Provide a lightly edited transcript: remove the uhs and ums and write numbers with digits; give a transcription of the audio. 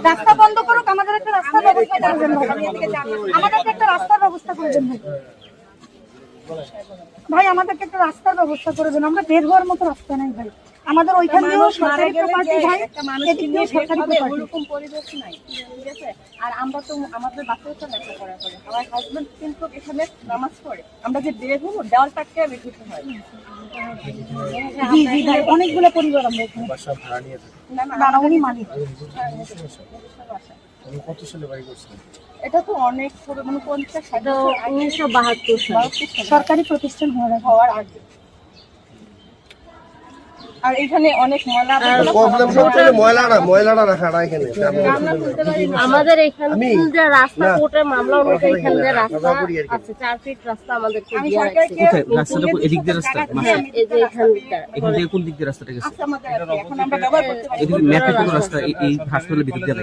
রাস্তা বন্ধ করুক, আমাদের একটা রাস্তার ব্যবস্থা করে দেন ভাই, আমাদেরকে একটা রাস্তার ব্যবস্থা করে দেন ভাই, আমাদেরকে একটা রাস্তার ব্যবস্থা করে দেন। আমরা বের হওয়ার মতো রাস্তা নাই ভাই, আমাদের ওইখান দিয়েও সরকারি প্রপার্টি ভাই, এদিক দিয়েও সরকারি প্রপার্টি, ওরকম পরিবেশ নাই, ঠিক আছে। আর আমরা তো আমাদের বাসায় তো লেখাপড়া করে, আমার হাজবেন্ড কিন্তু এখানে নামাজ পড়ে, আমরা যে বের হবো দেওয়াল টাটকে বের হতে হয়। জি জি ভাই, অনেকগুলো পরিবার আমরা এখানে। বাসা ভাড়া নিয়ে থাকি। না না, উনি মালিক। কত সালে বাড়ি করছেন? এটা তো অনেক পুরো, মানে 1972 সালে সরকারি প্রতিষ্ঠান হওয়ার আগে। আর এখানে অনেক ময়লা ময়লাটা রাখাটা এখানে আমাদের এখান যে রাস্তা কোর্টের মামলা অনুযায়ী এখানে যে রাস্তা আছে 4 ফিট রাস্তা আমাদেরকে দেওয়া হয়েছে। কোথায় রাস্তাটা? এদিক দিয়ে রাস্তা, এই যে এখানটা এখান থেকে কোন দিক দিয়ে রাস্তাটা গেছে? আমাদের আছে, এখন আমরা ব্যবহার করতে পারি। এদিকে ম্যাপে কোন রাস্তা এই হাসপাতালের ভিতর দিয়ে?